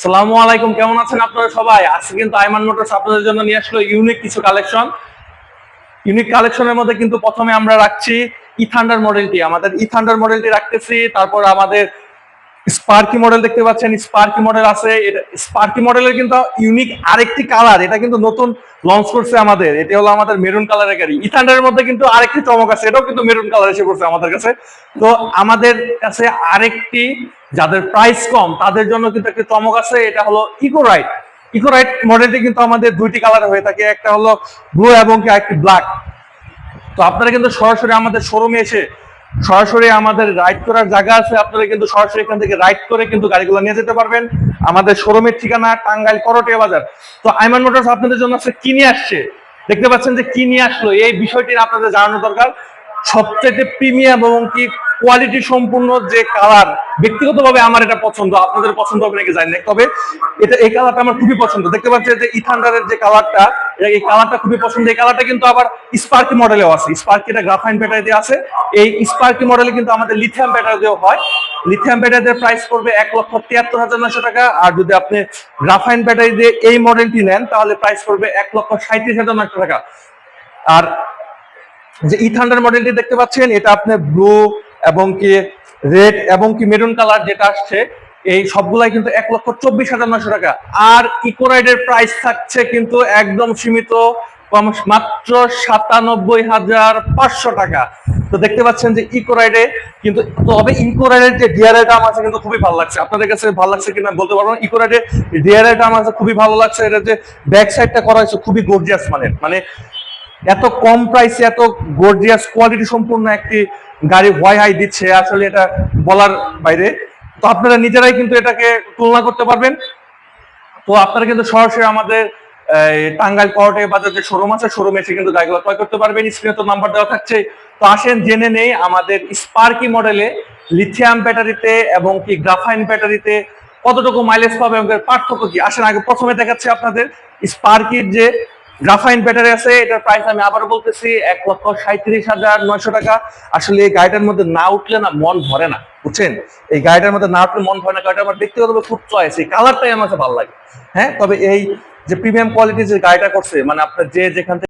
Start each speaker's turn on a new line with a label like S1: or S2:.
S1: আসসালামু আলাইকুম, কেমন আছেন আপনারা সবাই? আজকে কিন্তু আইমান মোটরস আপনাদের জন্য নিয়ে আসলো ইউনিক কিছু কালেকশন। ইউনিক কালেকশনের মধ্যে কিন্তু প্রথমে আমরা রাখছি ইথান্ডার মডেলটি, আমাদের ইথান্ডার মডেলটি রাখতেছি। তারপর আমাদের স্পার্কি মডেল দেখতে পাচ্ছেন, স্পার্কি মডেল আছে। এটা স্পার্কি মডেলের কিন্তু ইউনিক আরেকটি কালার, এটা কিন্তু নতুন লঞ্চ করছে আমাদের। এটা হলো আমাদের মেরুন কালারের গাড়ি। ইথান্ডারের মধ্যে কিন্তু আরেকটি চমক আছে, এটাও কিন্তু মেরুন কালার এসে পড়ছে আমাদের কাছে। তো আমাদের কাছে আরেকটি, যাদের প্রাইস কম তাদের জন্য কিন্তু একটি চমক আছে, এটা হলো ইকো রাইড। ইকো রাইড মডেলটি কিন্তু আমাদের দুইটি কালার হয়ে থাকে, একটা হলো ব্লু এবং একটি ব্ল্যাক। তো আপনারা কিন্তু সরাসরি আমাদের শোরুমে এসে সরাসরি আমাদের রাইড করার জায়গা আছে, আপনারা কিন্তু সরাসরি এখান থেকে রাইড করে কিন্তু গাড়িগুলো নিয়ে যেতে পারবেন। আমাদের শোরুমের ঠিকানা টাঙ্গাইল করটিয়া বাজার। তো আইমান মোটরস আপনাদের জন্য আজকে কি নিয়ে আসছে, দেখতে পাচ্ছেন যে কি নিয়ে আসলো, এই বিষয়টি আপনাদের জানানো দরকার। সবচেয়ে প্রিমিয়াম এবং কি কোয়ালিটি সম্পূর্ণ যে কালার, ব্যক্তিগতভাবে আমার এটা পছন্দ, আপনাদের পছন্দ হবে নাকি জানি না, তবে এটা এই কালারটা আমার খুবই পছন্দ। দেখতে পাচ্ছেন যে ইথান্ডারের যে কালারটা, এই কালারটা খুবই পছন্দ। এই কালারটা কিন্তু আবার স্পার্কি মডেলেও আছে, স্পার্কিটা গ্রাফাইন ব্যাটারি দিয়ে আছে। এই স্পার্কি মডেলে কিন্তু আমাদের লিথিয়াম ব্যাটারি দিয়েও হয়। লিথিয়াম ব্যাটারি দিয়ে প্রাইস পড়বে 1,73,900 টাকা। আর যদি আপনি গ্রাফাইন ব্যাটারি দিয়ে এই মডেলটি নেন তাহলে প্রাইস পড়বে 1,37,900 টাকা। আর যে ইথান্ডার মডেলটি দেখতে পাচ্ছেন, এটা আপনি ব্লু এবং কি রেড এবং কি মেরুন কালার যেটা আসছে, এই সবগুলাই কিন্তু 1,24,900 টাকা। আর ইকোরাইডের প্রাইস থাকছে কিন্তু একদম সীমিত, মাত্র 97,500 টাকা। তো দেখতে পাচ্ছেন যে ইকোরাইডে কিন্তু, তবে ইকোরাইডের যে ডিআরআইটা আমার কাছে কিন্তু খুবই ভালো লাগছে। আপনাদের কাছে ভালো লাগছে কিনা বলতে পারবো না। ইকোরাইডের ডিআরআইটা আমার কাছে খুবই ভালো লাগছে। এটা যে ব্যাক সাইডটা করা হয়েছে খুবই গর্জিয়াস মানের, মানে এত কম প্রাইসে এত গর্জিয়াস কোয়ালিটি সম্পূর্ণ একটি গাড়ি হোয়াই হাই দিচ্ছে, আসলে এটা বলার বাইরে। তো আপনারা নিজেরাই কিন্তু এটাকে তুলনা করতে পারবেন। তো আপনারা কিন্তু সরাসরি আমাদের টাঙ্গাইল করটিয়া বাজার যে শোরুম আছে, শোরুমে এসে কিন্তু গাড়িগুলো ক্রয় করতে পারবেন। স্ক্রিনে তো নাম্বার দেওয়া থাকছে। তো আসেন জেনে নেই আমাদের স্পার্কি মডেলে লিথিয়াম ব্যাটারিতে এবং কি গ্রাফাইন ব্যাটারিতে কতটুকু মাইলেজ পাবে এবং পার্থক্য কি। আসেন আগে প্রথমে দেখাচ্ছি আপনাদের স্পার্কির যে গ্রাফাইন ব্যাটারি আছে, এটার প্রাইস আমি আবারও বলতেছি 1,37,900 টাকা। আসলে এই গাড়িটার মধ্যে না উঠলে না মন ভরে না, বুঝছেন? এই গাড়িটার মধ্যে না উঠলে মন ভরে না। গাড়িটা আমার ব্যক্তিগতভাবে খুব চয়েস, এই কালারটাই আমার কাছে ভালো লাগে। হ্যাঁ, তবে এই যে প্রিমিয়াম কোয়ালিটির যে গাড়িটা করছে, মানে আপনার যে যেখান থেকে